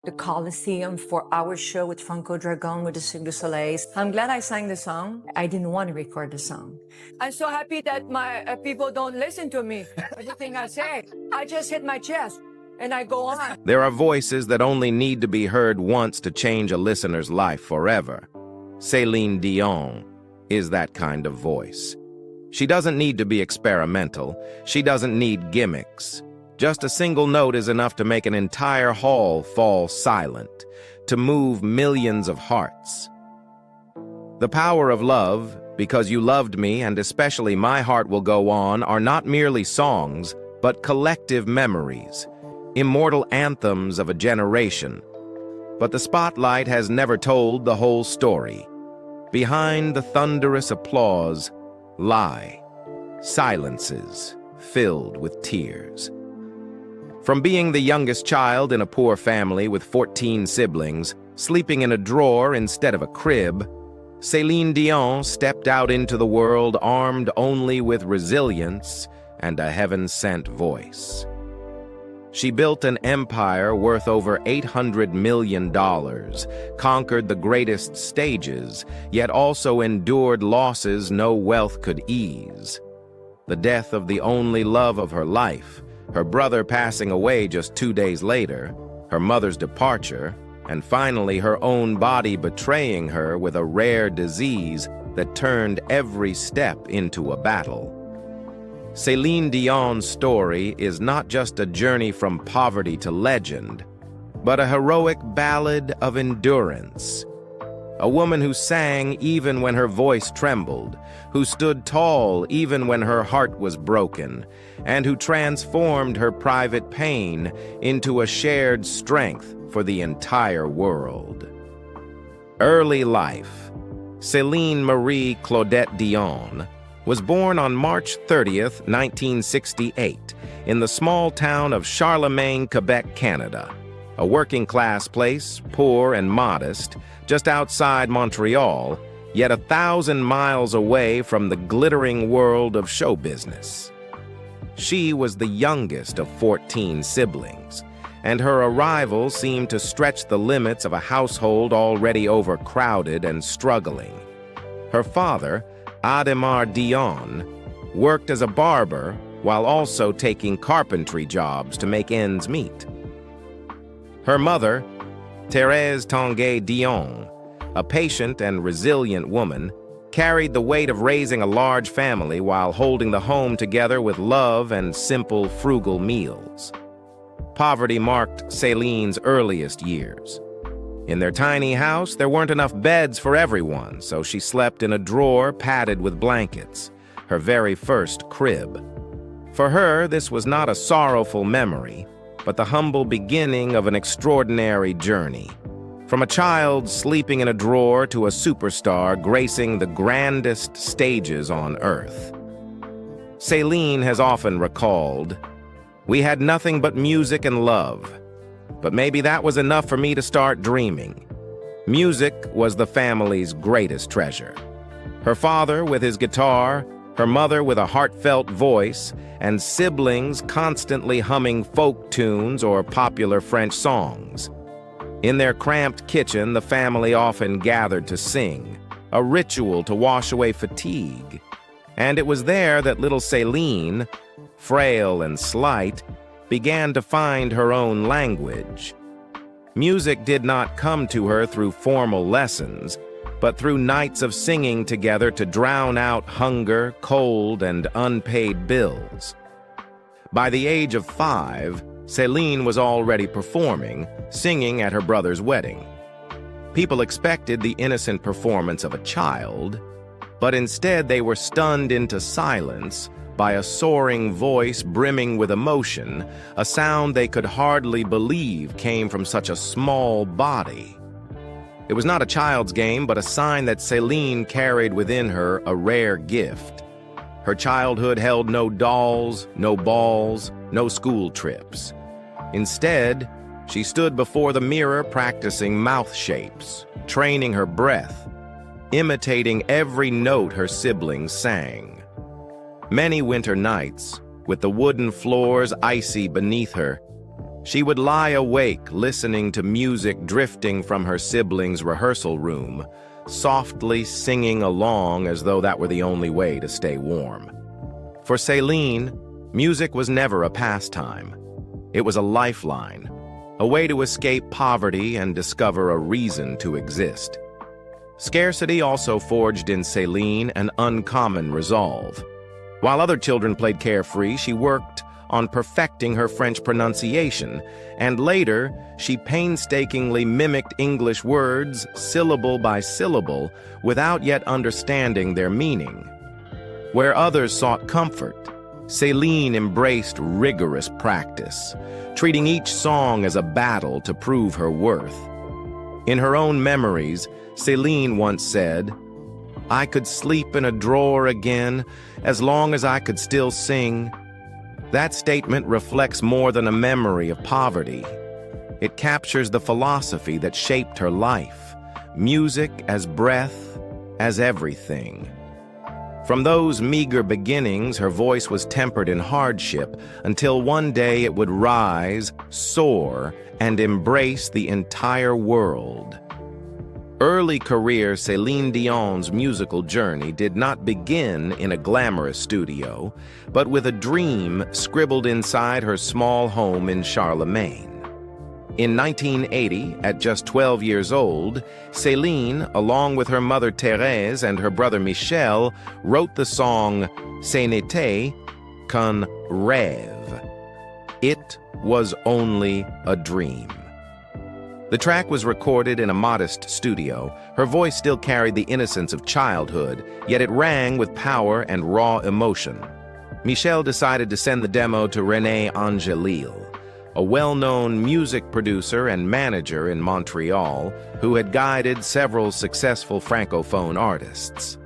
the Coliseum for our show with Franco Dragon with the Cirque du Soleil. I'm glad I sang the song. I didn't want to record the song. I'm so happy that my people don't listen to me. Everything I say, I just hit my chest and I go on. There are voices that only need to be heard once to change a listener's life forever. Céline Dion is that kind of voice. She doesn't need to be experimental. She doesn't need gimmicks. Just a single note is enough to make an entire hall fall silent, to move millions of hearts. The power of love, because you loved me and especially my heart will go on, are not merely songs, but collective memories, immortal anthems of a generation. But the spotlight has never told the whole story. Behind the thunderous applause lie silences filled with tears. From being the youngest child in a poor family with 14 siblings, sleeping in a drawer instead of a crib, Céline Dion stepped out into the world armed only with resilience and a heaven-sent voice. She built an empire worth over $800 million, conquered the greatest stages, yet also endured losses no wealth could ease. The death of the only love of her life, her brother passing away just 2 days later, her mother's departure, and finally her own body betraying her with a rare disease that turned every step into a battle. Céline Dion's story is not just a journey from poverty to legend, but a heroic ballad of endurance. A woman who sang even when her voice trembled, who stood tall even when her heart was broken, and who transformed her private pain into a shared strength for the entire world. Early life. Céline Marie Claudette Dion was born on March 30th, 1968, in the small town of Charlemagne, Quebec, Canada, a working-class place, poor and modest, just outside Montreal, yet 1,000 miles away from the glittering world of show business. She was the youngest of 14 siblings, and her arrival seemed to stretch the limits of a household already overcrowded and struggling. Her father, Ademar Dion, worked as a barber while also taking carpentry jobs to make ends meet. Her mother, Thérèse Tanguay Dion, a patient and resilient woman, carried the weight of raising a large family while holding the home together with love and simple, frugal meals. Poverty marked Céline's earliest years. In their tiny house, there weren't enough beds for everyone, so she slept in a drawer padded with blankets, her very first crib. For her, this was not a sorrowful memory, but the humble beginning of an extraordinary journey. From a child sleeping in a drawer to a superstar gracing the grandest stages on earth. Céline has often recalled, "We had nothing but music and love. But maybe that was enough for me to start dreaming." Music was the family's greatest treasure. Her father with his guitar, her mother with a heartfelt voice, and siblings constantly humming folk tunes or popular French songs. In their cramped kitchen, the family often gathered to sing, a ritual to wash away fatigue. And it was there that little Céline, frail and slight, began to find her own language. Music did not come to her through formal lessons, but through nights of singing together to drown out hunger, cold, and unpaid bills. By the age of 5, Céline was already performing, singing at her brother's wedding. People expected the innocent performance of a child, but instead they were stunned into silence by a soaring voice brimming with emotion, a sound they could hardly believe came from such a small body. It was not a child's game, but a sign that Céline carried within her a rare gift. Her childhood held no dolls, no balls, no school trips. Instead, she stood before the mirror practicing mouth shapes, training her breath, imitating every note her siblings sang. Many winter nights, with the wooden floors icy beneath her, She would lie awake listening to music drifting from her siblings' rehearsal room, softly singing along as though that were the only way to stay warm. For Céline, music was never a pastime. It was a lifeline, a way to escape poverty and discover a reason to exist. Scarcity also forged in Céline an uncommon resolve. While other children played carefree, she worked on perfecting her French pronunciation, and later she painstakingly mimicked English words syllable by syllable without yet understanding their meaning. Where others sought comfort, Céline embraced rigorous practice, treating each song as a battle to prove her worth. In her own memories, Céline once said, "I could sleep in a drawer again as long as I could still sing." That statement reflects more than a memory of poverty. It captures the philosophy that shaped her life, music as breath, as everything. From those meager beginnings, her voice was tempered in hardship until one day it would rise, soar, and embrace the entire world. Early career Céline Dion's musical journey did not begin in a glamorous studio, but with a dream scribbled inside her small home in Charlemagne. In 1980, at just 12 years old, Céline, along with her mother Thérèse and her brother Michel, wrote the song Ce n'était qu'un rêve. It was only a dream. The track was recorded in a modest studio. Her voice still carried the innocence of childhood, yet it rang with power and raw emotion. Michel decided to send the demo to René Angélil, a well-known music producer and manager in Montreal who had guided several successful francophone artists.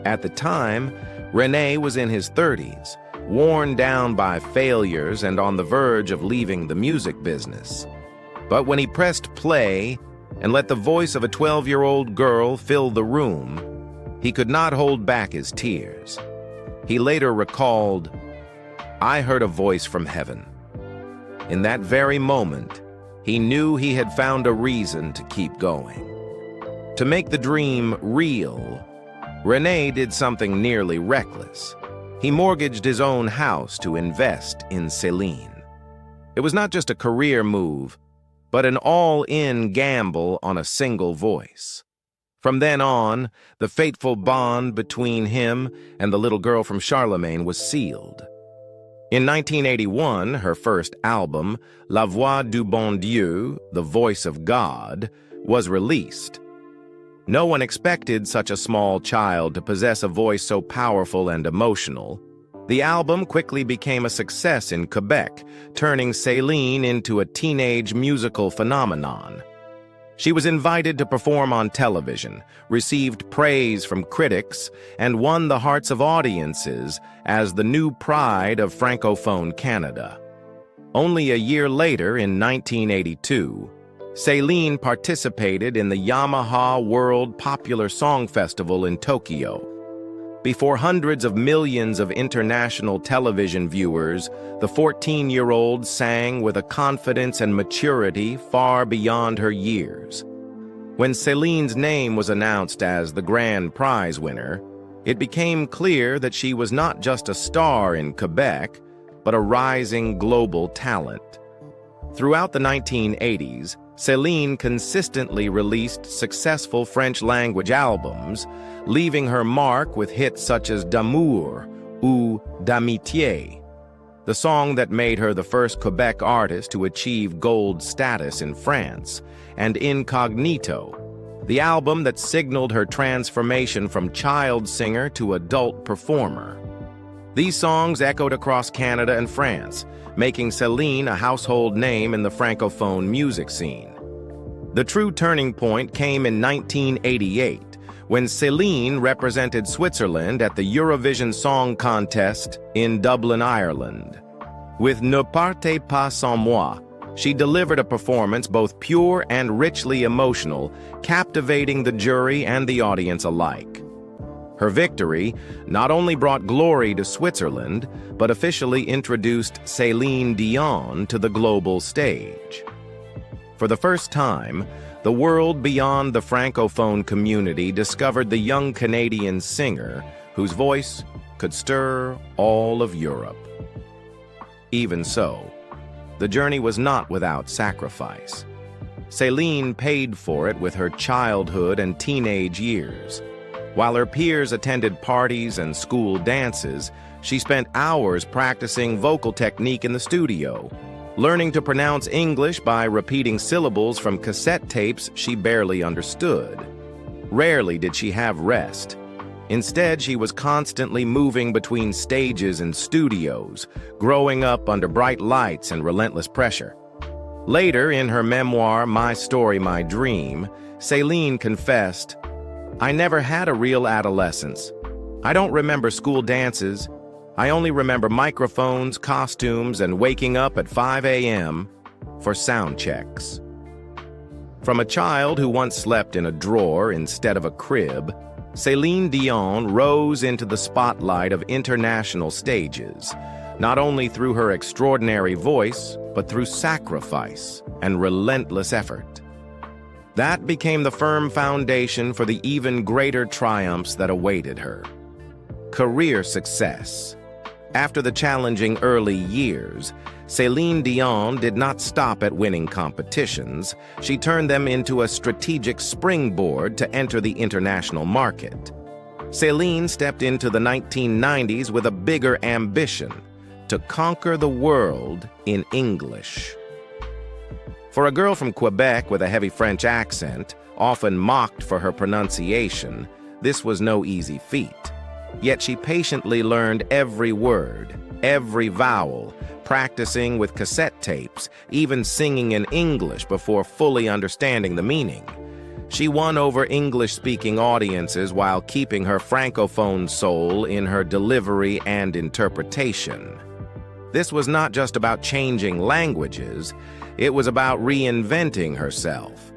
At the time, René was in his 30s, worn down by failures and on the verge of leaving the music business. But when he pressed play and let the voice of a 12-year-old girl fill the room, he could not hold back his tears. He later recalled, "I heard a voice from heaven. In that very moment, he knew he had found a reason to keep going." To make the dream real, René did something nearly reckless. He mortgaged his own house to invest in Céline. It was not just a career move, but an all-in gamble on a single voice. From then on, the fateful bond between him and the little girl from Charlemagne was sealed. In 1981, her first album, La Voix du Bon Dieu, The Voice of God, was released. No one expected such a small child to possess a voice so powerful and emotional. The album quickly became a success in Quebec, turning Céline into a teenage musical phenomenon. She was invited to perform on television, received praise from critics, and won the hearts of audiences as the new pride of Francophone Canada. Only a year later, in 1982, Céline participated in the Yamaha World Popular Song Festival in Tokyo. Before hundreds of millions of international television viewers, the 14-year-old sang with a confidence and maturity far beyond her years. When Céline's name was announced as the grand prize winner, it became clear that she was not just a star in Quebec, but a rising global talent. Throughout the 1980s, Céline consistently released successful French-language albums, leaving her mark with hits such as D'amour ou D'amitié, the song that made her the first Quebec artist to achieve gold status in France, and Incognito, the album that signaled her transformation from child singer to adult performer. These songs echoed across Canada and France, making Céline a household name in the Francophone music scene. The true turning point came in 1988, when Céline represented Switzerland at the Eurovision Song Contest in Dublin, Ireland. With Ne partez pas sans moi, she delivered a performance both pure and richly emotional, captivating the jury and the audience alike. Her victory not only brought glory to Switzerland, but officially introduced Céline Dion to the global stage. For the first time, the world beyond the Francophone community discovered the young Canadian singer whose voice could stir all of Europe. Even so, the journey was not without sacrifice. Céline paid for it with her childhood and teenage years. While her peers attended parties and school dances, she spent hours practicing vocal technique in the studio, learning to pronounce English by repeating syllables from cassette tapes she barely understood. Rarely did she have rest. Instead, she was constantly moving between stages and studios, growing up under bright lights and relentless pressure. Later, in her memoir, My Story, My Dream, Céline confessed, "I never had a real adolescence. I don't remember school dances. I only remember microphones, costumes, and waking up at 5 a.m. for sound checks." From a child who once slept in a drawer instead of a crib, Céline Dion rose into the spotlight of international stages, not only through her extraordinary voice, but through sacrifice and relentless effort. That became the firm foundation for the even greater triumphs that awaited her. Career success. After the challenging early years, Céline Dion did not stop at winning competitions. She turned them into a strategic springboard to enter the international market. Céline stepped into the 1990s with a bigger ambition: to conquer the world in English. For a girl from Quebec with a heavy French accent, often mocked for her pronunciation, this was no easy feat. Yet she patiently learned every word, every vowel, practicing with cassette tapes, even singing in English before fully understanding the meaning. She won over English-speaking audiences while keeping her Francophone soul in her delivery and interpretation. This was not just about changing languages, it was about reinventing herself,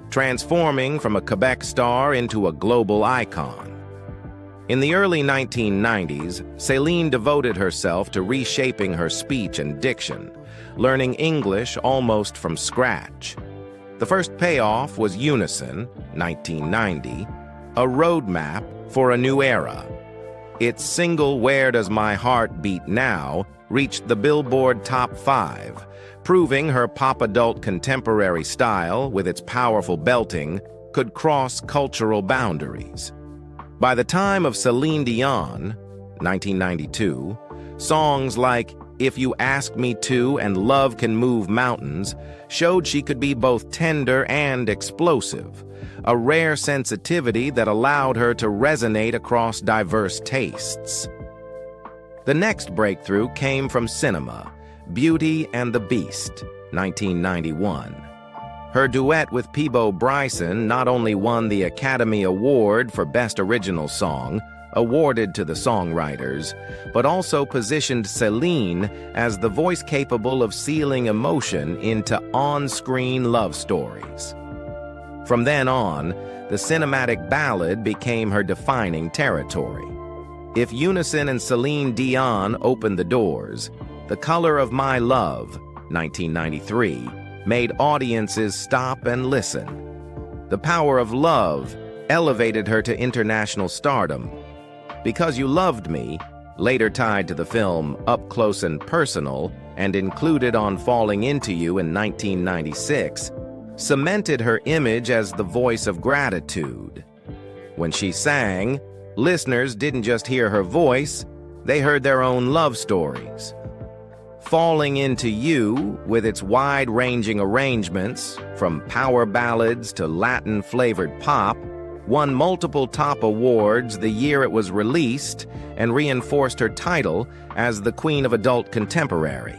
transforming from a Quebec star into a global icon. In the early 1990s, Céline devoted herself to reshaping her speech and diction, learning English almost from scratch. The first payoff was Unison, 1990, a roadmap for a new era. Its single Where Does My Heart Beat Now reached the Billboard Top 5, proving her pop-adult contemporary style, with its powerful belting, could cross cultural boundaries. By the time of Céline Dion, 1992, songs like If You Ask Me To and Love Can Move Mountains showed she could be both tender and explosive, a rare sensitivity that allowed her to resonate across diverse tastes. The next breakthrough came from cinema, Beauty and the Beast, 1991. Her duet with Peabo Bryson not only won the Academy Award for Best Original Song, awarded to the songwriters, but also positioned Céline as the voice capable of sealing emotion into on-screen love stories. From then on, the cinematic ballad became her defining territory. If Unison and Céline Dion opened the doors, The Color of My Love, 1993, made audiences stop and listen. The Power of Love elevated her to international stardom. Because You Loved Me, later tied to the film Up Close and Personal and included on Falling Into You in 1996, cemented her image as the voice of gratitude. When she sang, listeners didn't just hear her voice, they heard their own love stories. Falling Into You, with its wide-ranging arrangements, from power ballads to Latin-flavored pop, won multiple top awards the year it was released and reinforced her title as the Queen of Adult Contemporary.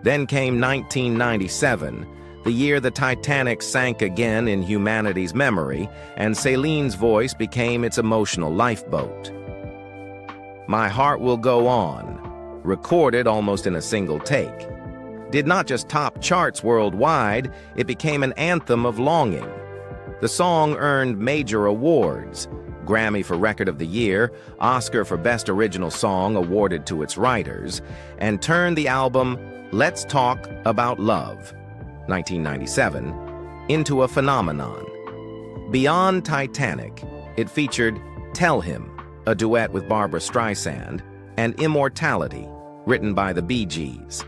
Then came 1997, the year the Titanic sank again in humanity's memory, and Céline's voice became its emotional lifeboat. My Heart Will Go On, recorded almost in a single take, did not just top charts worldwide, it became an anthem of longing. The song earned major awards, Grammy for Record of the Year, Oscar for Best Original Song awarded to its writers, and turned the album Let's Talk About Love, 1997, into a phenomenon. Beyond Titanic, it featured Tell Him, a duet with Barbra Streisand, and Immortality, written by the Bee Gees.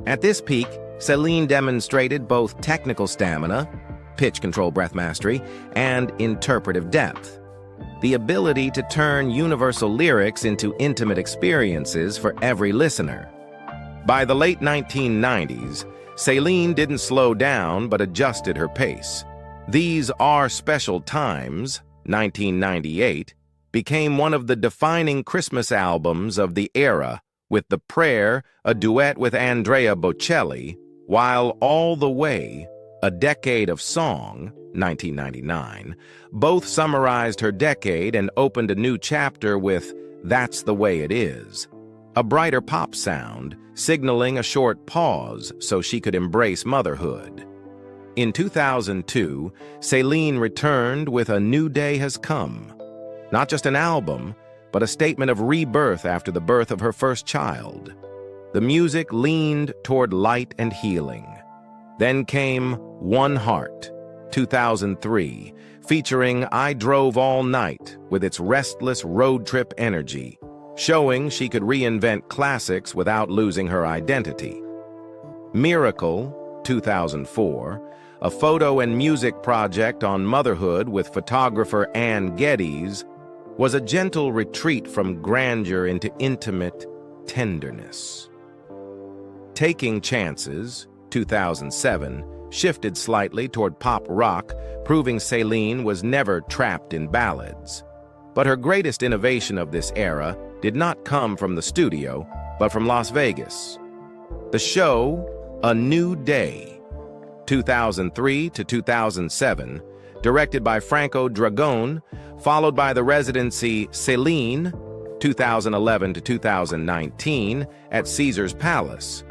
At this peak, Céline demonstrated both technical stamina, pitch control, breath mastery, and interpretive depth. The ability to turn universal lyrics into intimate experiences for every listener. By the late 1990s, Céline didn't slow down but adjusted her pace. These Are Special Times, 1998, became one of the defining Christmas albums of the era, with The Prayer, a duet with Andrea Bocelli, while All the Way, A Decade of Song, 1999, both summarized her decade and opened a new chapter with That's the Way It Is, a brighter pop sound, signaling a short pause so she could embrace motherhood. In 2002, Céline returned with A New Day Has Come. Not just an album, but a statement of rebirth after the birth of her first child. The music leaned toward light and healing. Then came One Heart, 2003, featuring I Drove All Night with its restless road trip energy, showing she could reinvent classics without losing her identity. Miracle, 2004, a photo and music project on motherhood with photographer Ann Geddes, was a gentle retreat from grandeur into intimate tenderness. Taking Chances, 2007, shifted slightly toward pop rock, proving Céline was never trapped in ballads. But her greatest innovation of this era did not come from the studio, but from Las Vegas. The show, A New Day, 2003 to 2007, directed by Franco Dragone, followed by the residency Céline, 2011 to 2019, at Caesar's Palace,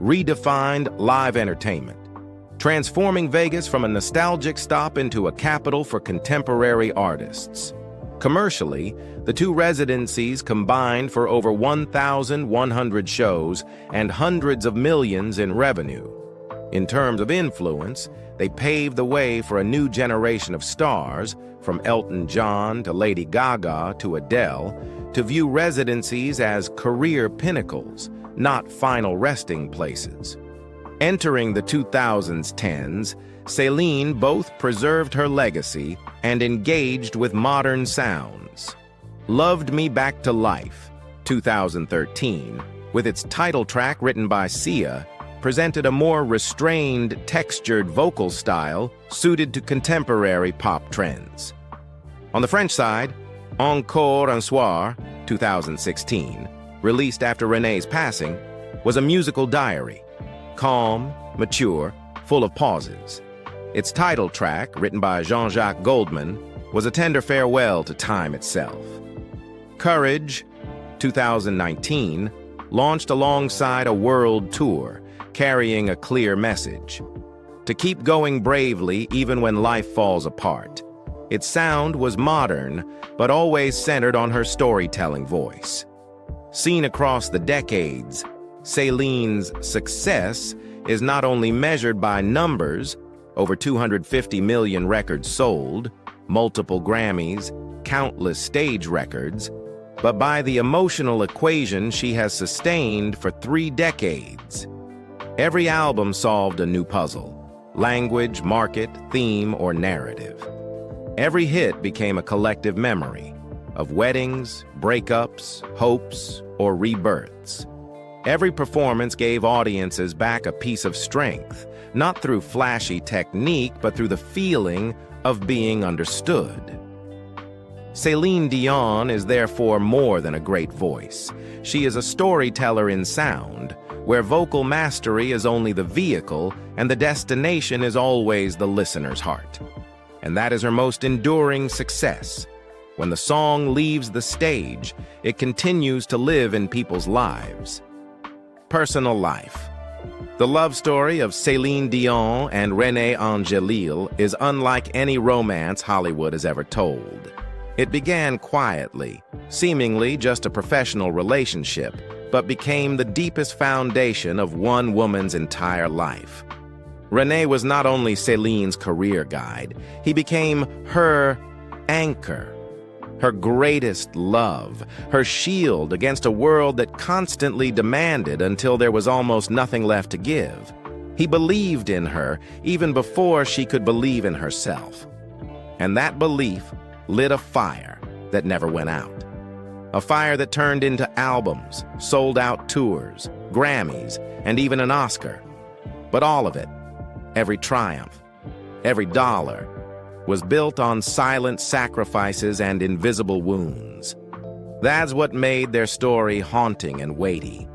redefined live entertainment, transforming Vegas from a nostalgic stop into a capital for contemporary artists. Commercially, the two residencies combined for over 1,100 shows and hundreds of millions in revenue. In terms of influence, they paved the way for a new generation of stars, from Elton John to Lady Gaga to Adele, to view residencies as career pinnacles, not final resting places. Entering the 2010s, Céline both preserved her legacy and engaged with modern sounds. Loved Me Back to Life, 2013, with its title track written by Sia, presented a more restrained, textured vocal style suited to contemporary pop trends. On the French side, Encore un soir, 2016, released after René's passing, was a musical diary, calm, mature, full of pauses. Its title track, written by Jean-Jacques Goldman, was a tender farewell to time itself. Courage, 2019, launched alongside a world tour, carrying a clear message: to keep going bravely even when life falls apart. Its sound was modern, but always centered on her storytelling voice. Seen across the decades, Céline's success is not only measured by numbers, over 250 million records sold, multiple Grammys, countless stage records, but by the emotional equation she has sustained for 3 decades. Every album solved a new puzzle: language, market, theme, or narrative. Every hit became a collective memory of weddings, breakups, hopes, or rebirths. Every performance gave audiences back a piece of strength, not through flashy technique, but through the feeling of being understood. Céline Dion is therefore more than a great voice. She is a storyteller in sound, where vocal mastery is only the vehicle and the destination is always the listener's heart. And that is her most enduring success. When the song leaves the stage, it continues to live in people's lives. Personal life. The love story of Céline Dion and René Angélil is unlike any romance Hollywood has ever told. It began quietly, seemingly just a professional relationship, but became the deepest foundation of one woman's entire life. Renee was not only Céline's career guide, he became her anchor, her greatest love, her shield against a world that constantly demanded until there was almost nothing left to give. He believed in her even before she could believe in herself. And that belief lit a fire that never went out. A fire that turned into albums, sold-out tours, Grammys, and even an Oscar. But all of it, every triumph, every dollar, was built on silent sacrifices and invisible wounds. That's what made their story haunting and weighty.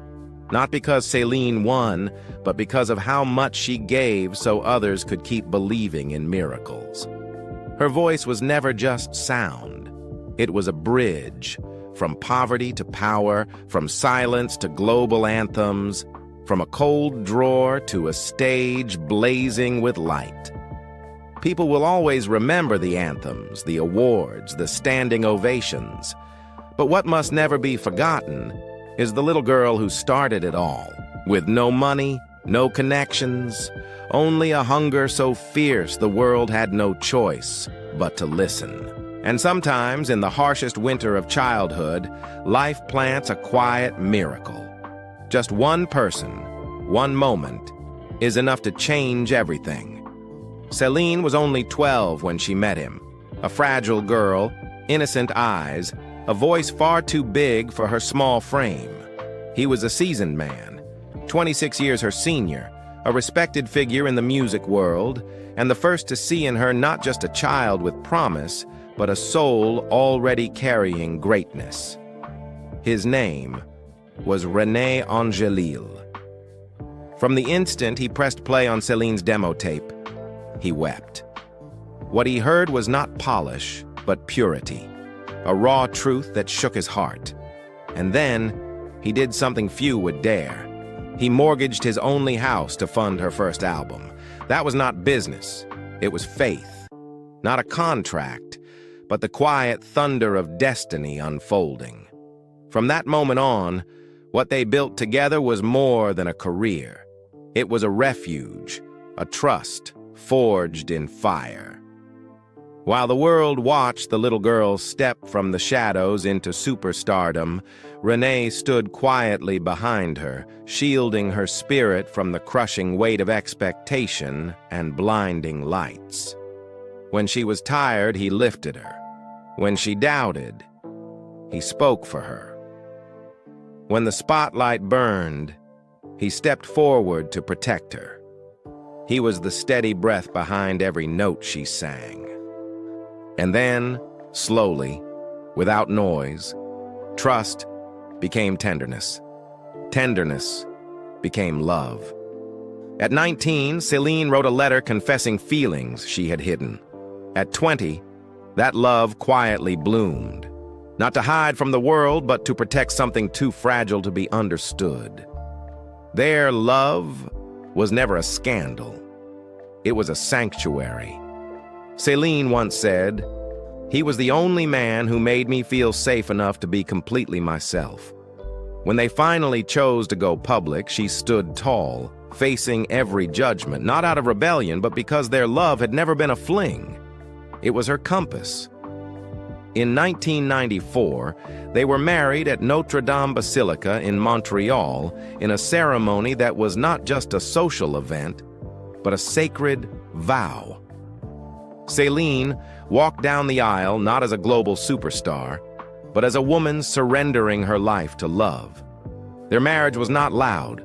Not because Céline won, but because of how much she gave so others could keep believing in miracles. Her voice was never just sound. It was a bridge, from poverty to power, from silence to global anthems, from a cold drawer to a stage blazing with light. People will always remember the anthems, the awards, the standing ovations. But what must never be forgotten is the little girl who started it all, with no money, no connections, only a hunger so fierce the world had no choice but to listen. And sometimes, in the harshest winter of childhood, life plants a quiet miracle. Just one person, one moment, is enough to change everything. Céline was only 12 when she met him. A fragile girl, innocent eyes, a voice far too big for her small frame. He was a seasoned man, 26 years her senior, a respected figure in the music world, and the first to see in her not just a child with promise, but a soul already carrying greatness. His name was René Angelil. From the instant he pressed play on Céline's demo tape, he wept. What he heard was not polish, but purity, a raw truth that shook his heart. And then, he did something few would dare. He mortgaged his only house to fund her first album. That was not business, it was faith. Not a contract, but the quiet thunder of destiny unfolding. From that moment on, what they built together was more than a career. It was a refuge, a trust, forged in fire. While the world watched the little girl step from the shadows into superstardom, Renee stood quietly behind her, shielding her spirit from the crushing weight of expectation and blinding lights. When she was tired, he lifted her. When she doubted, he spoke for her. When the spotlight burned, he stepped forward to protect her. He was the steady breath behind every note she sang. And then, slowly, without noise, trust became tenderness. Tenderness became love. At 19, Céline wrote a letter confessing feelings she had hidden. At 20, that love quietly bloomed, not to hide from the world, but to protect something too fragile to be understood. Their love was never a scandal. It was a sanctuary. Céline once said, "He was the only man who made me feel safe enough to be completely myself." When they finally chose to go public, she stood tall, facing every judgment, not out of rebellion, but because their love had never been a fling. It was her compass. In 1994, they were married at Notre Dame Basilica in Montreal in a ceremony that was not just a social event, but a sacred vow. Céline walked down the aisle not as a global superstar, but as a woman surrendering her life to love. Their marriage was not loud,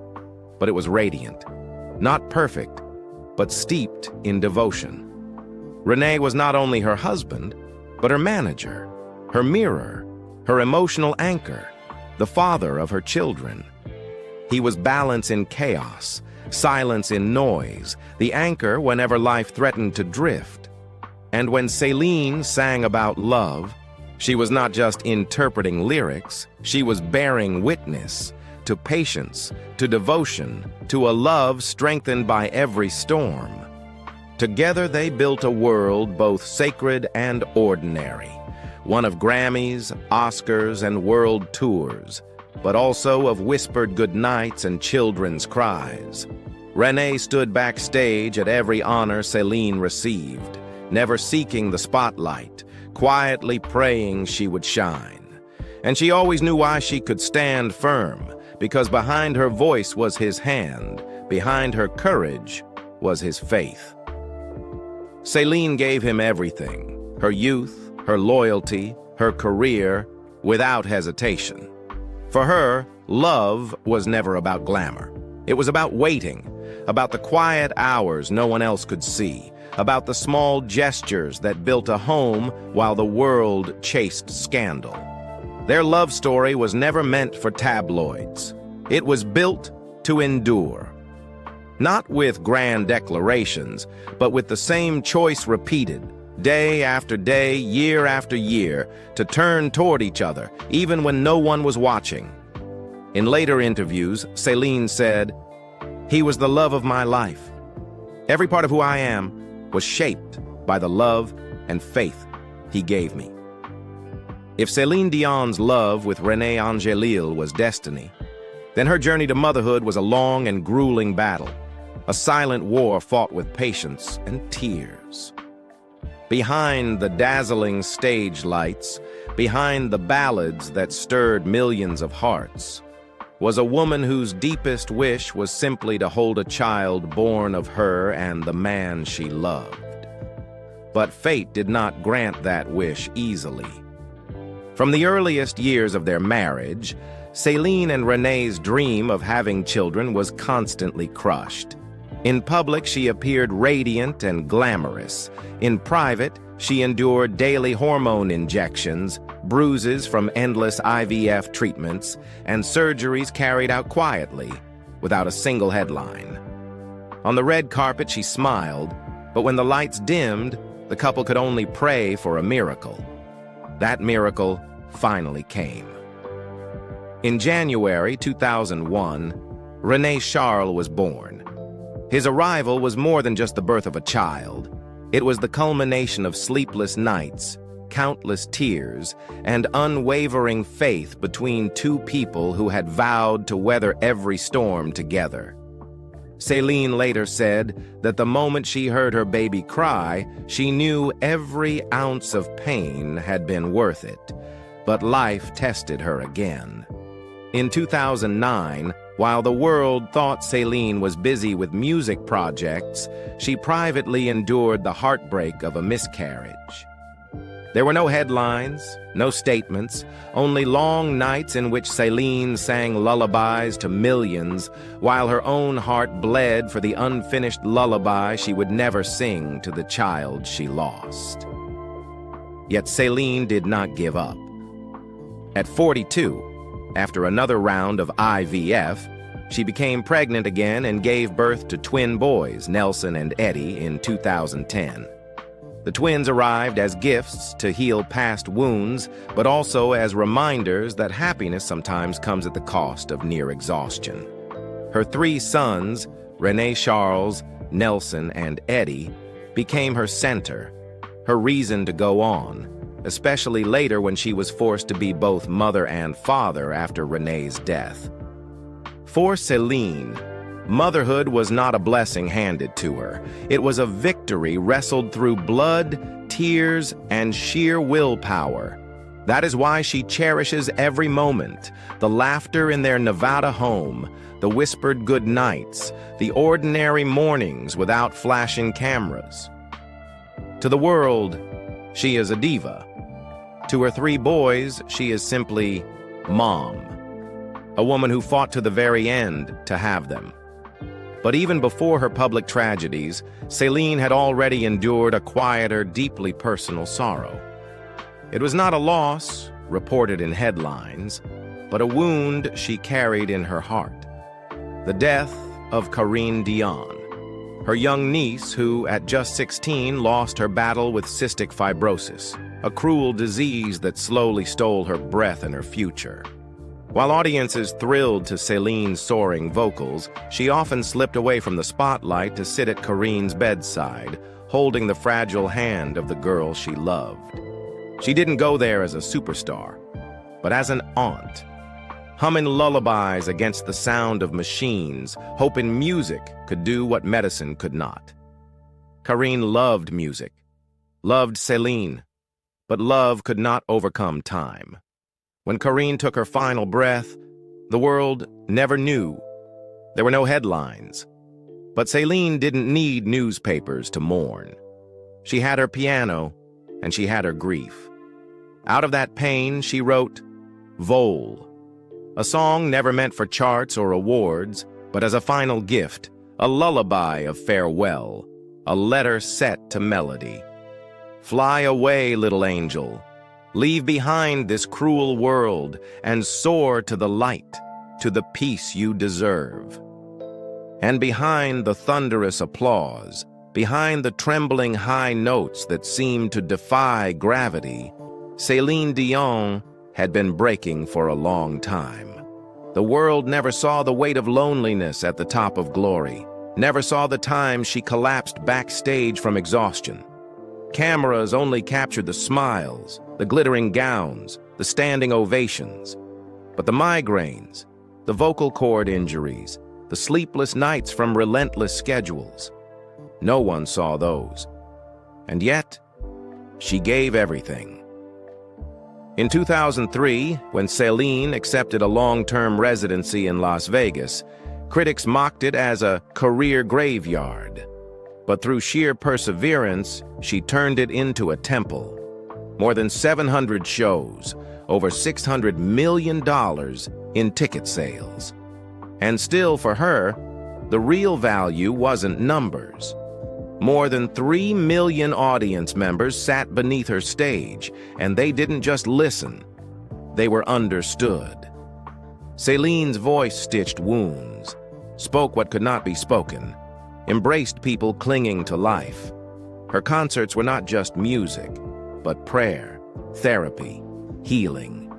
but it was radiant. Not perfect, but steeped in devotion. René was not only her husband, but her manager, her mirror, her emotional anchor, the father of her children. He was balance in chaos, silence in noise, the anchor whenever life threatened to drift. And when Céline sang about love, she was not just interpreting lyrics, she was bearing witness to patience, to devotion, to a love strengthened by every storm. Together they built a world both sacred and ordinary, one of Grammys, Oscars, and world tours, but also of whispered goodnights and children's cries. Renee stood backstage at every honor Céline received, never seeking the spotlight, quietly praying she would shine. And she always knew why she could stand firm, because behind her voice was his hand, behind her courage was his faith. Céline gave him everything, her youth, her loyalty, her career, without hesitation. For her, love was never about glamour. It was about waiting, about the quiet hours no one else could see, about the small gestures that built a home while the world chased scandal. Their love story was never meant for tabloids. It was built to endure. Not with grand declarations, but with the same choice repeated, day after day, year after year, to turn toward each other, even when no one was watching. In later interviews, Céline said, "He was the love of my life. Every part of who I am was shaped by the love and faith he gave me." If Céline Dion's love with René Angélil was destiny, then her journey to motherhood was a long and grueling battle, a silent war fought with patience and tears. Behind the dazzling stage lights, behind the ballads that stirred millions of hearts, was a woman whose deepest wish was simply to hold a child born of her and the man she loved. But fate did not grant that wish easily. From the earliest years of their marriage, Céline and René's dream of having children was constantly crushed. In public, she appeared radiant and glamorous. In private, she endured daily hormone injections, bruises from endless IVF treatments, and surgeries carried out quietly, without a single headline. On the red carpet, she smiled, but when the lights dimmed, the couple could only pray for a miracle. That miracle finally came. In January 2001, René Charles was born. His arrival was more than just the birth of a child. It was the culmination of sleepless nights, countless tears, and unwavering faith between two people who had vowed to weather every storm together. Céline later said that the moment she heard her baby cry, she knew every ounce of pain had been worth it. But life tested her again. In 2009, while the world thought Céline was busy with music projects, she privately endured the heartbreak of a miscarriage. There were no headlines, no statements, only long nights in which Céline sang lullabies to millions, while her own heart bled for the unfinished lullaby she would never sing to the child she lost. Yet Céline did not give up. At 42, after another round of IVF, she became pregnant again and gave birth to twin boys, Nelson and Eddie, in 2010. The twins arrived as gifts to heal past wounds, but also as reminders that happiness sometimes comes at the cost of near exhaustion. Her three sons, René Charles, Nelson, and Eddie, became her center, her reason to go on, especially later when she was forced to be both mother and father after René's death. For Céline, motherhood was not a blessing handed to her. It was a victory wrestled through blood, tears, and sheer willpower. That is why she cherishes every moment, the laughter in their Nevada home, the whispered good nights, the ordinary mornings without flashing cameras. To the world, she is a diva. To her three boys, she is simply Mom, a woman who fought to the very end to have them. But even before her public tragedies, Céline had already endured a quieter, deeply personal sorrow. It was not a loss, reported in headlines, but a wound she carried in her heart. The death of Dion, her young niece who, at just 16, lost her battle with cystic fibrosis, a cruel disease that slowly stole her breath and her future. While audiences thrilled to Céline's soaring vocals, she often slipped away from the spotlight to sit at Corinne's bedside, holding the fragile hand of the girl she loved. She didn't go there as a superstar, but as an aunt, humming lullabies against the sound of machines, hoping music could do what medicine could not. Karine loved music, loved Céline, but love could not overcome time. When Karine took her final breath, the world never knew. There were no headlines. But Céline didn't need newspapers to mourn. She had her piano, and she had her grief. Out of that pain, she wrote Vol, a song never meant for charts or awards, but as a final gift, a lullaby of farewell, a letter set to melody. Fly away, little angel. Leave behind this cruel world and soar to the light, to the peace you deserve. And behind the thunderous applause, behind the trembling high notes that seemed to defy gravity, Céline Dion had been breaking for a long time. The world never saw the weight of loneliness at the top of glory, never saw the time she collapsed backstage from exhaustion. Cameras only captured the smiles, the glittering gowns, the standing ovations. But the migraines, the vocal cord injuries, the sleepless nights from relentless schedules, no one saw those. And yet, she gave everything. In 2003, when Céline accepted a long-term residency in Las Vegas, critics mocked it as a career graveyard. But through sheer perseverance, she turned it into a temple. More than 700 shows, over $600 million in ticket sales. And still, for her, the real value wasn't numbers. More than 3 million audience members sat beneath her stage, and they didn't just listen, they were understood. Céline's voice stitched wounds, spoke what could not be spoken, embraced people clinging to life. Her concerts were not just music, but prayer, therapy, healing.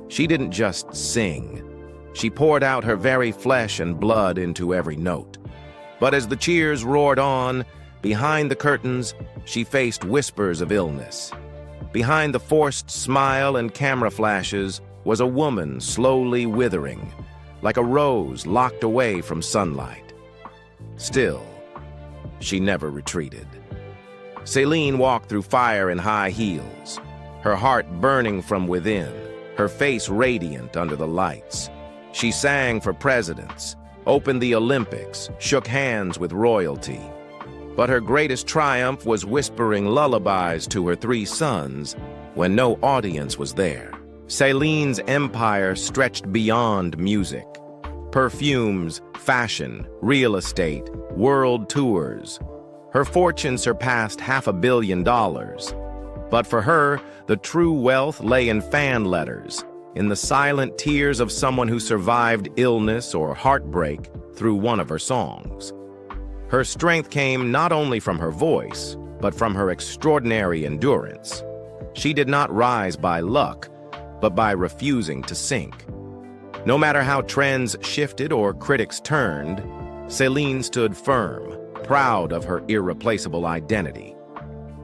She didn't just sing. She poured out her very flesh and blood into every note. But as the cheers roared on, behind the curtains, she faced whispers of illness. Behind the forced smile and camera flashes was a woman slowly withering, like a rose locked away from sunlight. Still, she never retreated. Céline walked through fire in high heels, her heart burning from within, her face radiant under the lights. She sang for presidents, opened the Olympics, shook hands with royalty. But her greatest triumph was whispering lullabies to her 3 sons when no audience was there. Céline's empire stretched beyond music. Perfumes, fashion, real estate, world tours. Her fortune surpassed $500 million. But for her, the true wealth lay in fan letters, in the silent tears of someone who survived illness or heartbreak through one of her songs. Her strength came not only from her voice, but from her extraordinary endurance. She did not rise by luck, but by refusing to sink. No matter how trends shifted or critics turned, Céline stood firm, proud of her irreplaceable identity.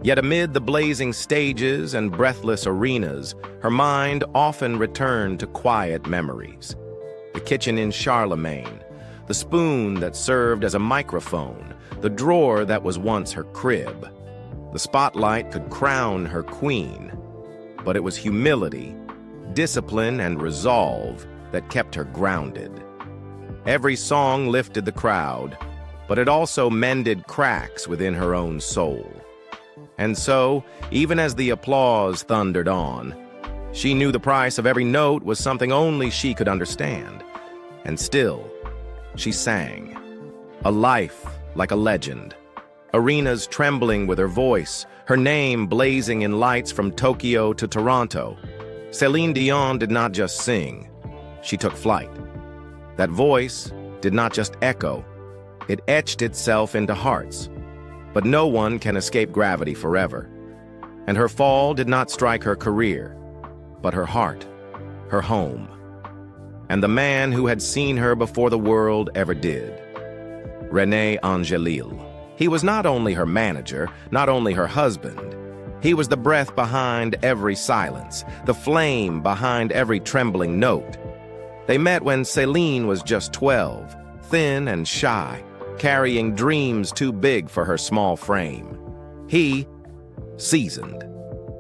Yet amid the blazing stages and breathless arenas, her mind often returned to quiet memories. The kitchen in Charlemagne, the spoon that served as a microphone, the drawer that was once her crib. The spotlight could crown her queen, but it was humility, discipline, and resolve that kept her grounded. Every song lifted the crowd, but it also mended cracks within her own soul. And so, even as the applause thundered on, she knew the price of every note was something only she could understand. And still, she sang. A life like a legend. Arenas trembling with her voice, her name blazing in lights from Tokyo to Toronto. Céline Dion did not just sing, she took flight. That voice did not just echo, it etched itself into hearts. But no one can escape gravity forever. And her fall did not strike her career, but her heart, her home, and the man who had seen her before the world ever did. René Angelil. He was not only her manager, not only her husband, He was the breath behind every silence, the flame behind every trembling note. They met when Céline was just 12, thin and shy, carrying dreams too big for her small frame. He, seasoned,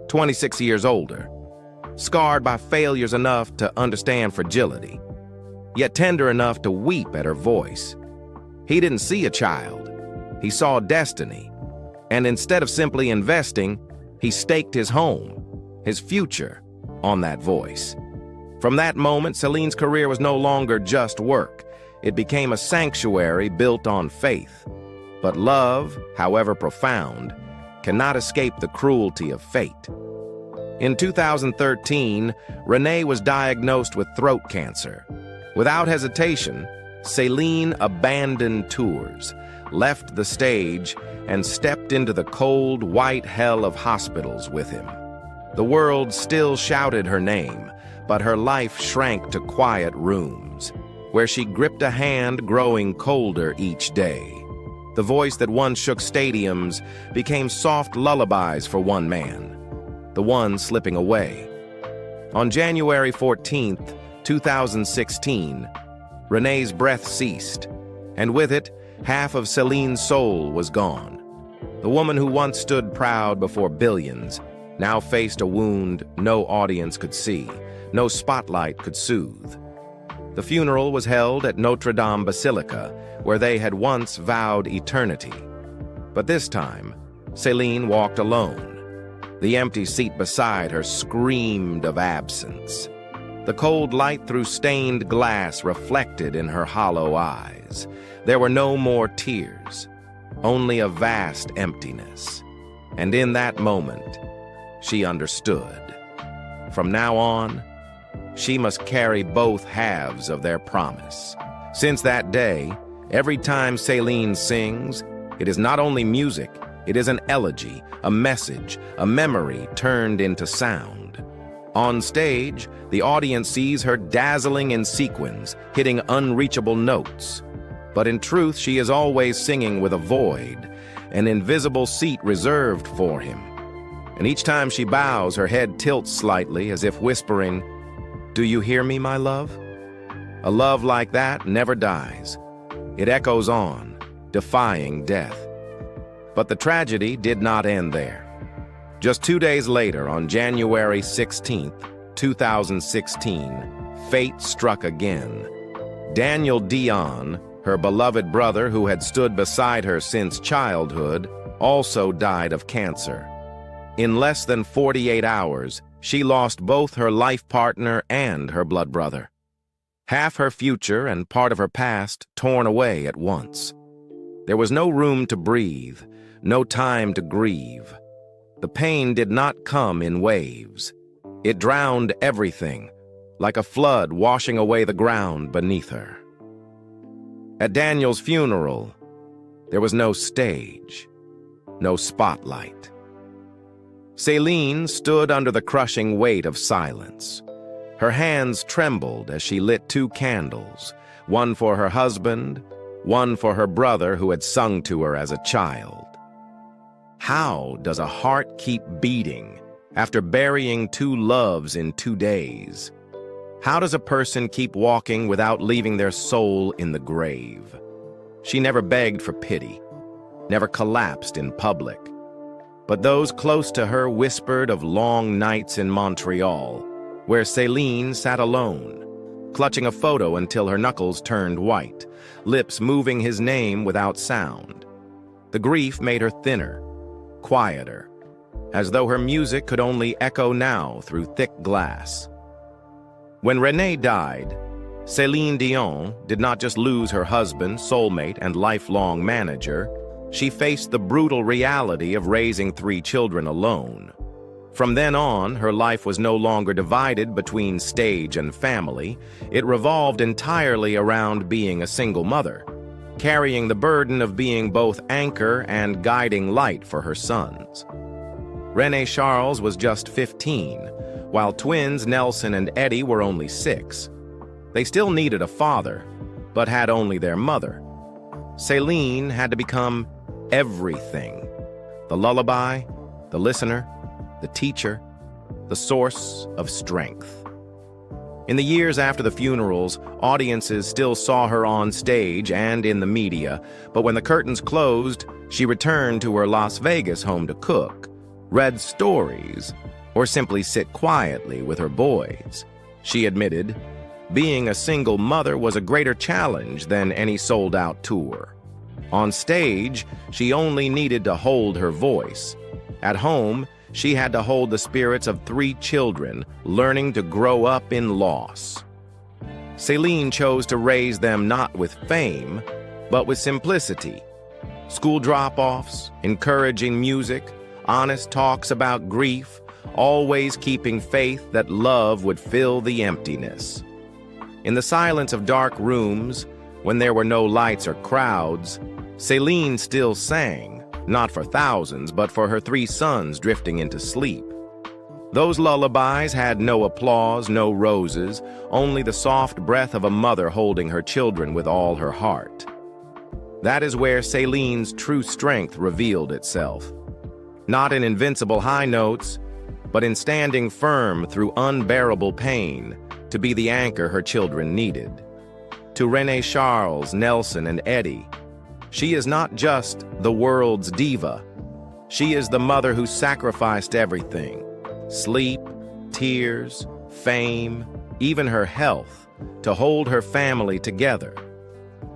26 years older, scarred by failures enough to understand fragility, yet tender enough to weep at her voice. He didn't see a child, he saw destiny, and instead of simply investing, he staked his home, his future, on that voice. From that moment, Céline's career was no longer just work. It became a sanctuary built on faith. But love, however profound, cannot escape the cruelty of fate. In 2013, Renee was diagnosed with throat cancer. Without hesitation, Céline abandoned tours, left the stage, and stepped into the cold, white hell of hospitals with him. The world still shouted her name, but her life shrank to quiet rooms, where she gripped a hand growing colder each day. The voice that once shook stadiums became soft lullabies for one man, the one slipping away. On January 14th, 2016, Renee's breath ceased, and with it, half of Céline's soul was gone. The woman who once stood proud before billions now faced a wound no audience could see, no spotlight could soothe. The funeral was held at Notre Dame Basilica, where they had once vowed eternity. But this time, Céline walked alone. The empty seat beside her screamed of absence. The cold light through stained glass reflected in her hollow eyes. There were no more tears, only a vast emptiness. And in that moment, she understood. From now on, she must carry both halves of their promise. Since that day, every time Céline sings, it is not only music, it is an elegy, a message, a memory turned into sound. On stage, the audience sees her dazzling in sequins, hitting unreachable notes. But in truth, she is always singing with a void, an invisible seat reserved for him. And each time she bows, her head tilts slightly as if whispering, "Do you hear me, my love?" A love like that never dies. It echoes on, defying death. But the tragedy did not end there. Just 2 days later, on January 16th, 2016, fate struck again. Daniel Dion, her beloved brother who had stood beside her since childhood, also died of cancer. In less than 48 hours, she lost both her life partner and her blood brother. Half her future and part of her past torn away at once. There was no room to breathe, no time to grieve. The pain did not come in waves. It drowned everything, like a flood washing away the ground beneath her. At Daniel's funeral, there was no stage, no spotlight. Céline stood under the crushing weight of silence. Her hands trembled as she lit 2 candles, one for her husband, one for her brother who had sung to her as a child. How does a heart keep beating after burying 2 loves in 2 days? How does a person keep walking without leaving their soul in the grave? She never begged for pity, never collapsed in public. But those close to her whispered of long nights in Montreal, where Céline sat alone, clutching a photo until her knuckles turned white, lips moving his name without sound. The grief made her thinner, quieter, as though her music could only echo now through thick glass. When Renee died, Céline Dion did not just lose her husband, soulmate, and lifelong manager. She faced the brutal reality of raising 3 children alone. From then on, her life was no longer divided between stage and family. It revolved entirely around being a single mother, carrying the burden of being both anchor and guiding light for her sons. Renee Charles was just 15, while twins Nelson and Eddie were only 6. They still needed a father, but had only their mother. Céline had to become everything: the lullaby, the listener, the teacher, the source of strength. In the years after the funerals, audiences still saw her on stage and in the media, but when the curtains closed, she returned to her Las Vegas home to cook, read stories, or simply sit quietly with her boys. She admitted, being a single mother was a greater challenge than any sold-out tour. On stage, she only needed to hold her voice. At home, she had to hold the spirits of 3 children, learning to grow up in loss. Céline chose to raise them not with fame, but with simplicity. School drop-offs, encouraging music, honest talks about grief, always keeping faith that love would fill the emptiness. In the silence of dark rooms, when there were no lights or crowds, Céline still sang, not for thousands, but for her 3 sons drifting into sleep. Those lullabies had no applause, no roses, only the soft breath of a mother holding her children with all her heart. That is where Céline's true strength revealed itself. Not in invincible high notes, but in standing firm through unbearable pain to be the anchor her children needed. To René Charles, Nelson, and Eddie, she is not just the world's diva. She is the mother who sacrificed everything: sleep, tears, fame, even her health, to hold her family together.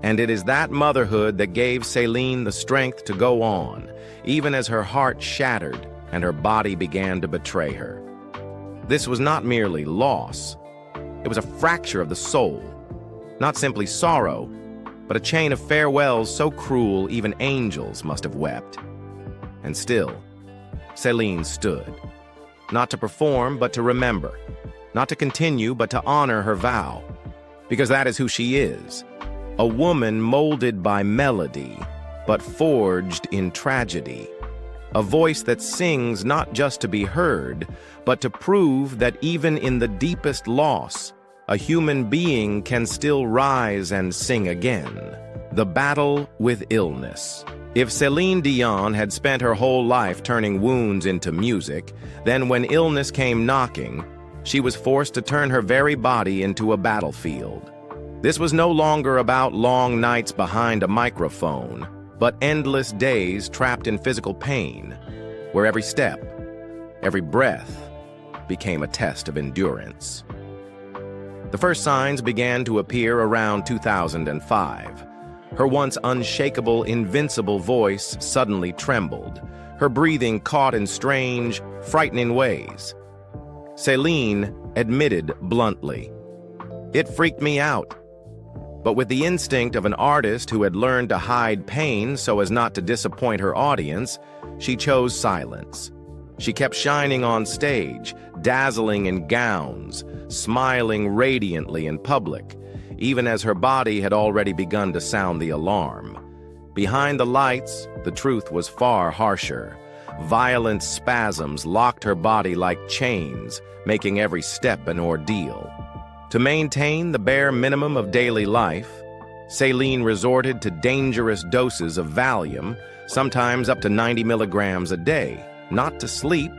And it is that motherhood that gave Céline the strength to go on, even as her heart shattered and her body began to betray her. This was not merely loss. It was a fracture of the soul, not simply sorrow, but a chain of farewells so cruel even angels must have wept. And still, Céline stood, not to perform, but to remember, not to continue, but to honor her vow, because that is who she is, a woman molded by melody, but forged in tragedy, a voice that sings not just to be heard, but to prove that even in the deepest loss, a human being can still rise and sing again. The battle with illness. If Céline Dion had spent her whole life turning wounds into music, then when illness came knocking, she was forced to turn her very body into a battlefield. This was no longer about long nights behind a microphone, but endless days trapped in physical pain, where every step, every breath, became a test of endurance. The first signs began to appear around 2005. Her once unshakable, invincible voice suddenly trembled. Her breathing caught in strange, frightening ways. Céline admitted bluntly, "It freaked me out." But with the instinct of an artist who had learned to hide pain so as not to disappoint her audience, she chose silence. She kept shining on stage, dazzling in gowns, smiling radiantly in public, even as her body had already begun to sound the alarm. Behind the lights, the truth was far harsher. Violent spasms locked her body like chains, making every step an ordeal. To maintain the bare minimum of daily life, Céline resorted to dangerous doses of Valium, sometimes up to 90 milligrams a day, not to sleep,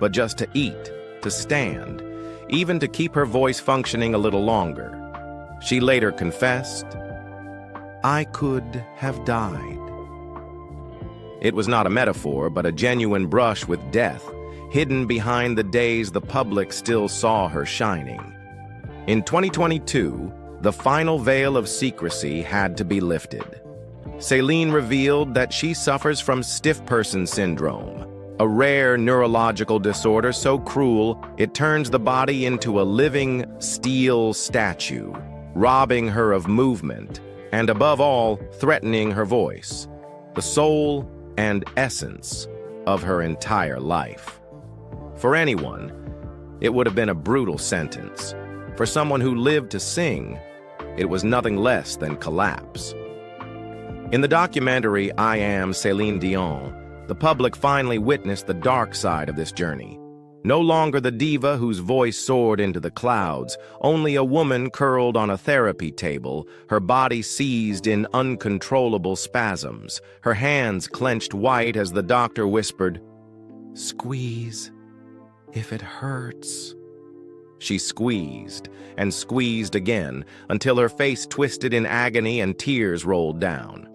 but just to eat, to stand, even to keep her voice functioning a little longer. She later confessed, "I could have died." It was not a metaphor, but a genuine brush with death, hidden behind the days the public still saw her shining. In 2022, the final veil of secrecy had to be lifted. Céline revealed that she suffers from stiff person syndrome, a rare neurological disorder so cruel it turns the body into a living steel statue, robbing her of movement, and above all, threatening her voice, the soul and essence of her entire life. For anyone, it would have been a brutal sentence. For someone who lived to sing, it was nothing less than collapse. In the documentary I Am Céline Dion, the public finally witnessed the dark side of this journey. No longer the diva whose voice soared into the clouds, only a woman curled on a therapy table, her body seized in uncontrollable spasms, her hands clenched white as the doctor whispered, "Squeeze, if it hurts? She squeezed and squeezed again until her face twisted in agony and tears rolled down.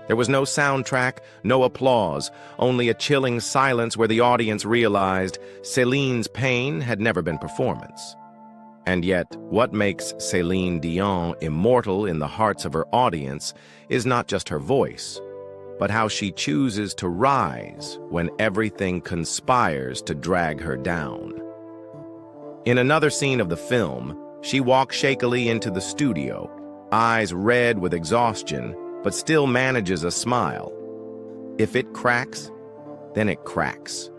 There was no soundtrack, no applause, only a chilling silence where the audience realized Céline's pain had never been performance. And yet, what makes Céline Dion immortal in the hearts of her audience is not just her voice, but how she chooses to rise when everything conspires to drag her down. In another scene of the film, she walks shakily into the studio, eyes red with exhaustion, but still manages a smile. If it cracks, then it cracks.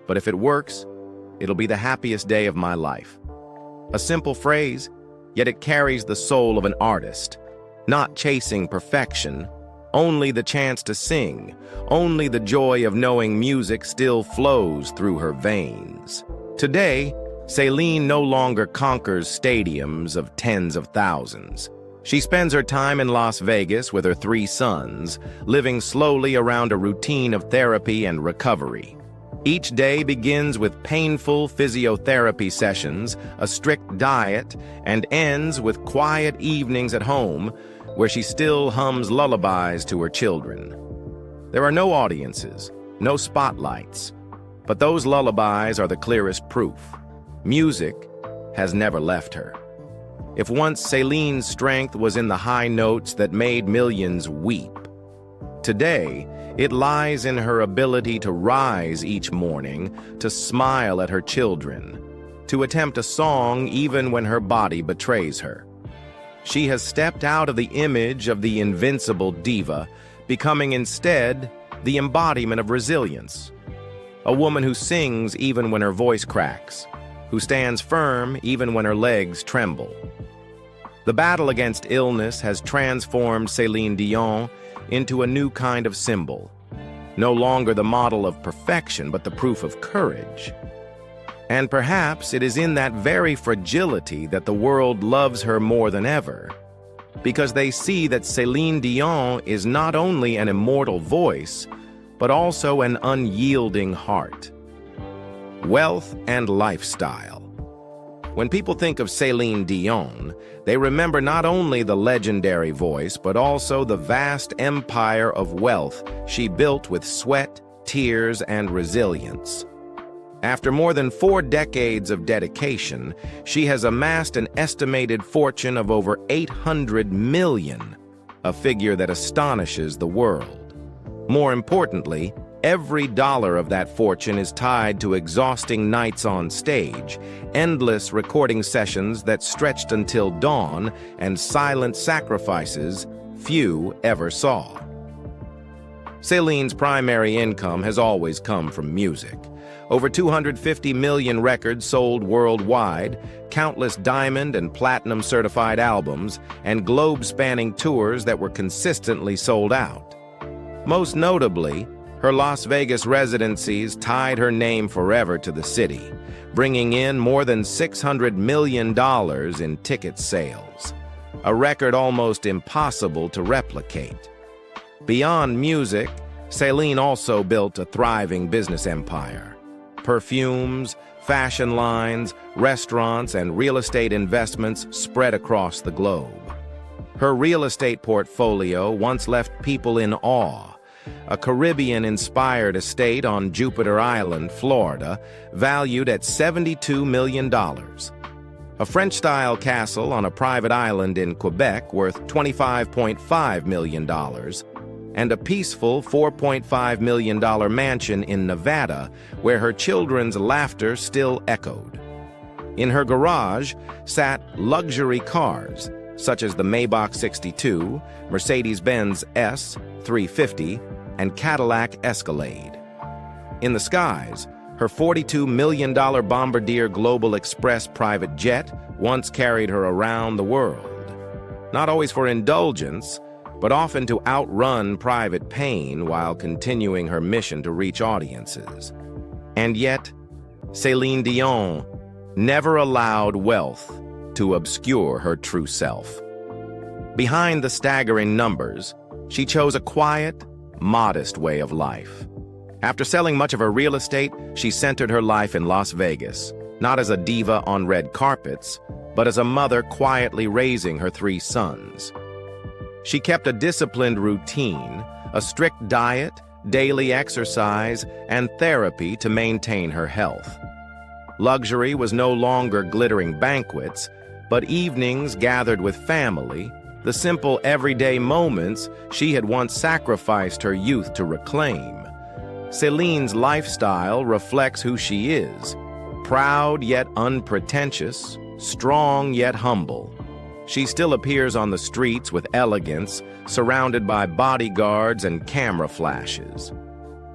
But if it works, it'll be the happiest day of my life. A simple phrase, yet it carries the soul of an artist, not chasing perfection, only the chance to sing, only the joy of knowing music still flows through her veins. Today, Céline no longer conquers stadiums of tens of thousands. She spends her time in Las Vegas with her 3 sons, living slowly around a routine of therapy and recovery. Each day begins with painful physiotherapy sessions, a strict diet, and ends with quiet evenings at home where she still hums lullabies to her children. There are no audiences, no spotlights, but those lullabies are the clearest proof. Music has never left her. If once Céline's strength was in the high notes that made millions weep, today it lies in her ability to rise each morning, to smile at her children, to attempt a song even when her body betrays her. She has stepped out of the image of the invincible diva, becoming instead the embodiment of resilience. A woman who sings even when her voice cracks, who stands firm even when her legs tremble. The battle against illness has transformed Céline Dion into a new kind of symbol, no longer the model of perfection, but the proof of courage. And perhaps it is in that very fragility that the world loves her more than ever, because they see that Céline Dion is not only an immortal voice, but also an unyielding heart. Wealth and lifestyle. When people think of Céline Dion, they remember not only the legendary voice, but also the vast empire of wealth she built with sweat, tears, and resilience. After more than 4 decades of dedication, she has amassed an estimated fortune of over 800 million, a figure that astonishes the world. More importantly, every dollar of that fortune is tied to exhausting nights on stage, endless recording sessions that stretched until dawn, and silent sacrifices few ever saw. Céline's primary income has always come from music. Over 250 million records sold worldwide, countless diamond and platinum certified albums, and globe-spanning tours that were consistently sold out. Most notably, her Las Vegas residencies tied her name forever to the city, bringing in more than $600 million in ticket sales, a record almost impossible to replicate. Beyond music, Céline also built a thriving business empire. Perfumes, fashion lines, restaurants, and real estate investments spread across the globe. Her real estate portfolio once left people in awe. A Caribbean-inspired estate on Jupiter Island, Florida, valued at $72 million. A French-style castle on a private island in Quebec worth $25.5 million, and a peaceful $4.5 million mansion in Nevada where her children's laughter still echoed. In her garage sat luxury cars, such as the Maybach 62, Mercedes-Benz S350, and Cadillac Escalade. In the skies, her $42 million Bombardier Global Express private jet once carried her around the world, not always for indulgence, but often to outrun private pain while continuing her mission to reach audiences. And yet, Céline Dion never allowed wealth to obscure her true self. Behind the staggering numbers, she chose a quiet, modest way of life. After selling much of her real estate, she centered her life in Las Vegas, not as a diva on red carpets, but as a mother quietly raising her 3 sons. She kept a disciplined routine, a strict diet, daily exercise, and therapy to maintain her health. Luxury was no longer glittering banquets, but evenings gathered with family, the simple everyday moments she had once sacrificed her youth to reclaim. Céline's lifestyle reflects who she is, proud yet unpretentious, strong yet humble. She still appears on the streets with elegance, surrounded by bodyguards and camera flashes.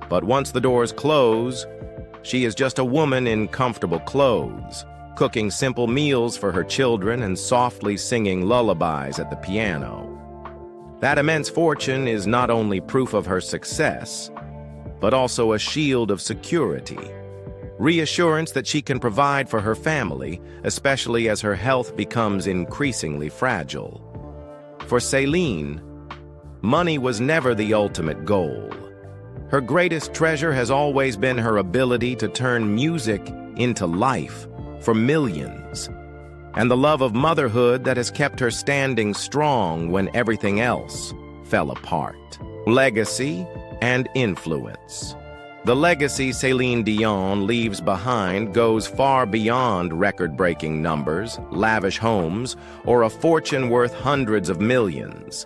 But once the doors close, she is just a woman in comfortable clothes, cooking simple meals for her children and softly singing lullabies at the piano. That immense fortune is not only proof of her success, but also a shield of security, reassurance that she can provide for her family, especially as her health becomes increasingly fragile. For Céline, money was never the ultimate goal. Her greatest treasure has always been her ability to turn music into life for millions, and the love of motherhood that has kept her standing strong when everything else fell apart. Legacy and influence. The legacy Céline Dion leaves behind goes far beyond record-breaking numbers, lavish homes, or a fortune worth hundreds of millions.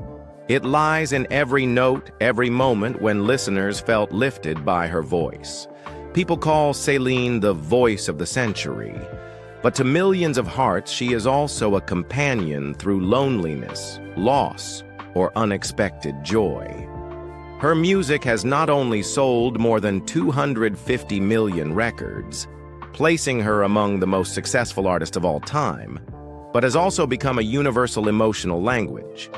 It lies in every note, every moment when listeners felt lifted by her voice. People call Céline the voice of the century, but to millions of hearts, she is also a companion through loneliness, loss, or unexpected joy. Her music has not only sold more than 250 million records, placing her among the most successful artists of all time, but has also become a universal emotional language.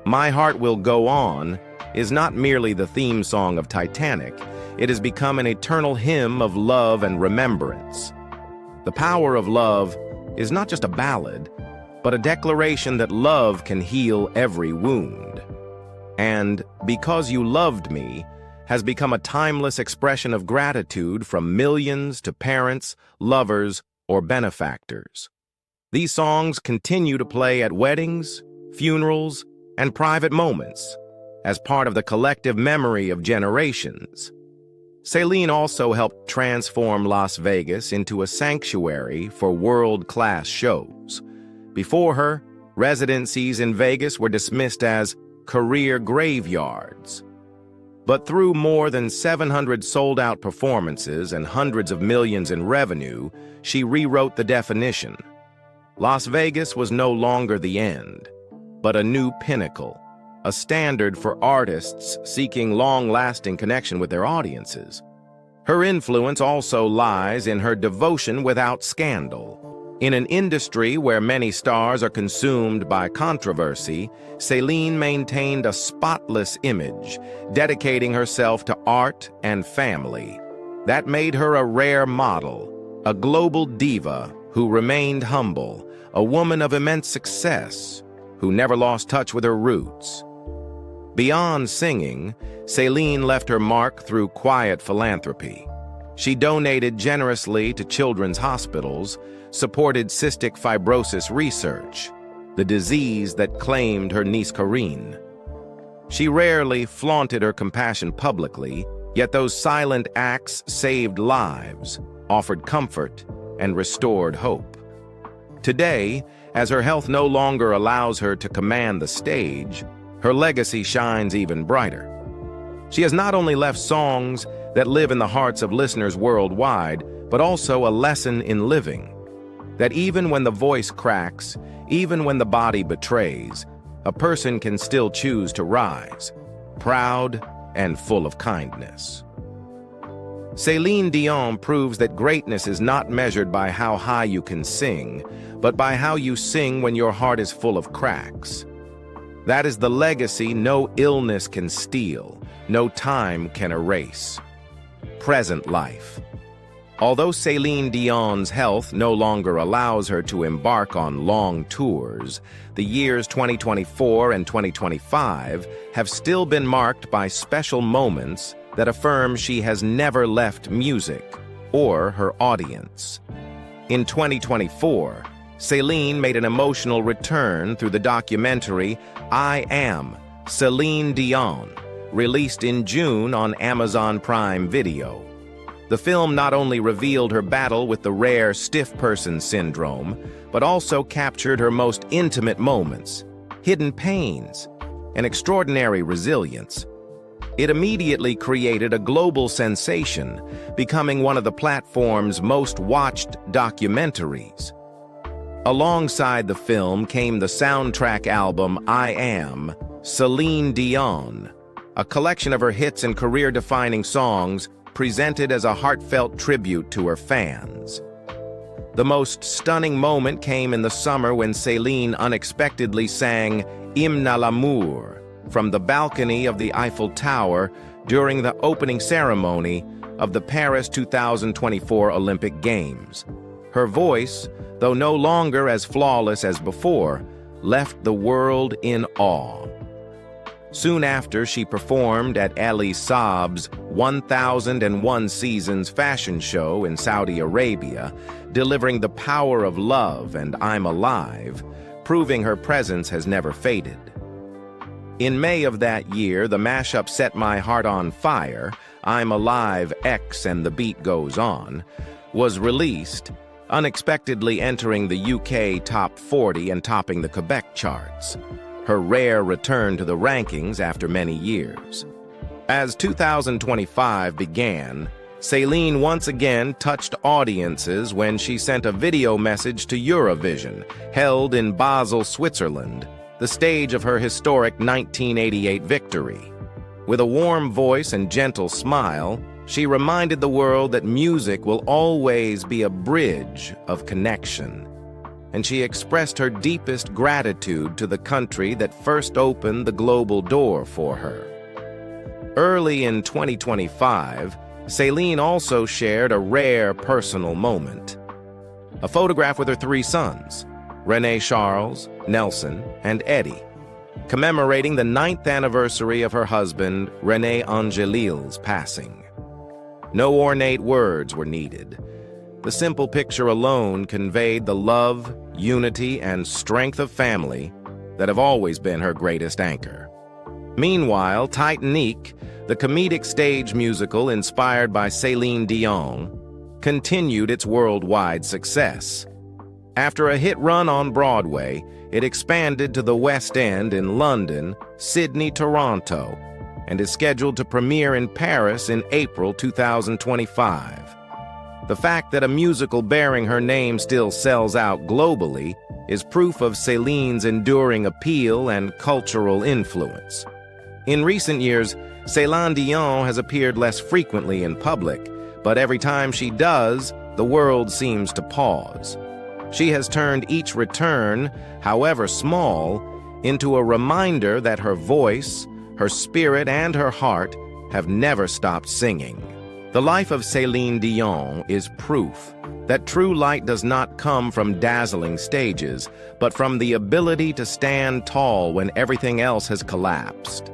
My Heart Will Go On is not merely the theme song of Titanic, it has become an eternal hymn of love and remembrance. The power of love is not just a ballad, but a declaration that love can heal every wound. And Because You Loved Me has become a timeless expression of gratitude from millions to parents, lovers, or benefactors. These songs continue to play at weddings, funerals, and private moments as part of the collective memory of generations. Céline also helped transform Las Vegas into a sanctuary for world-class shows. Before her, residencies in Vegas were dismissed as career graveyards. But through more than 700 sold-out performances and hundreds of millions in revenue, she rewrote the definition. Las Vegas was no longer the end, but a new pinnacle, a standard for artists seeking long-lasting connection with their audiences. Her influence also lies in her devotion without scandal. In an industry where many stars are consumed by controversy, Céline maintained a spotless image, dedicating herself to art and family. That made her a rare model, a global diva who remained humble, a woman of immense success, who never lost touch with her roots. Beyond singing, Céline left her mark through quiet philanthropy. She donated generously to children's hospitals, supported cystic fibrosis research, the disease that claimed her niece Corinne. She rarely flaunted her compassion publicly, yet those silent acts saved lives, offered comfort, and restored hope. Today, as her health no longer allows her to command the stage, her legacy shines even brighter. She has not only left songs that live in the hearts of listeners worldwide, but also a lesson in living. That even when the voice cracks, even when the body betrays, a person can still choose to rise, proud and full of kindness. Céline Dion proves that greatness is not measured by how high you can sing, but by how you sing when your heart is full of cracks. That is the legacy no illness can steal, no time can erase. Present life. Although Céline Dion's health no longer allows her to embark on long tours, the years 2024 and 2025 have still been marked by special moments that affirms she has never left music or her audience. In 2024, Céline made an emotional return through the documentary I Am, Céline Dion, released in June on Amazon Prime Video. The film not only revealed her battle with the rare stiff person syndrome, but also captured her most intimate moments, hidden pains, and extraordinary resilience. It immediately created a global sensation, becoming one of the platform's most watched documentaries. Alongside the film came the soundtrack album I Am, Céline Dion, a collection of her hits and career-defining songs presented as a heartfelt tribute to her fans. The most stunning moment came in the summer when Céline unexpectedly sang Hymne à l'amour from the balcony of the Eiffel Tower during the opening ceremony of the Paris 2024 Olympic Games. Her voice, though no longer as flawless as before, left the world in awe. Soon after, she performed at Ali Saab's 1001 Seasons fashion show in Saudi Arabia, delivering The Power of Love and I'm Alive, proving her presence has never faded. In May of that year, the mashup Set My Heart on Fire, I'm Alive X and The Beat Goes On, was released, unexpectedly entering the UK Top 40 and topping the Quebec charts, her rare return to the rankings after many years. As 2025 began, Céline once again touched audiences when she sent a video message to Eurovision, held in Basel, Switzerland, the stage of her historic 1988 victory. With a warm voice and gentle smile, she reminded the world that music will always be a bridge of connection. And she expressed her deepest gratitude to the country that first opened the global door for her. Early in 2025, Céline also shared a rare personal moment. A photograph with her three sons, René Charles, Nelson, and Eddie, commemorating the 9th anniversary of her husband, René Angelil's passing. No ornate words were needed. The simple picture alone conveyed the love, unity, and strength of family that have always been her greatest anchor. Meanwhile, Titanic, the comedic stage musical inspired by Céline Dion, continued its worldwide success. After a hit run on Broadway, it expanded to the West End in London, Sydney, Toronto, and is scheduled to premiere in Paris in April 2025. The fact that a musical bearing her name still sells out globally is proof of Céline's enduring appeal and cultural influence. In recent years, Céline Dion has appeared less frequently in public, but every time she does, the world seems to pause. She has turned each return, however small, into a reminder that her voice, her spirit, and her heart have never stopped singing. The life of Céline Dion is proof that true light does not come from dazzling stages, but from the ability to stand tall when everything else has collapsed.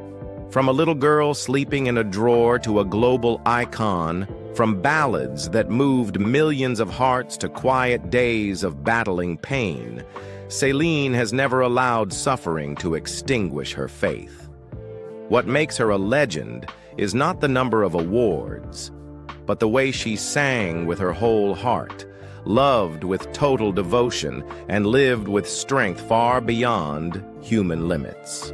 From a little girl sleeping in a drawer to a global icon, from ballads that moved millions of hearts to quiet days of battling pain, Céline has never allowed suffering to extinguish her faith. What makes her a legend is not the number of awards, but the way she sang with her whole heart, loved with total devotion, and lived with strength far beyond human limits.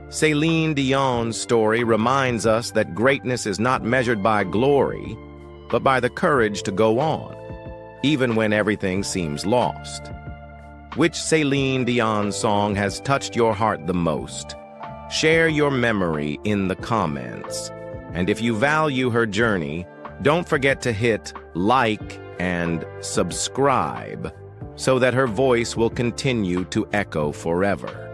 Céline Dion's story reminds us that greatness is not measured by glory, but by the courage to go on, even when everything seems lost. Which Céline Dion song has touched your heart the most? Share your memory in the comments. And if you value her journey, don't forget to hit like and subscribe so that her voice will continue to echo forever.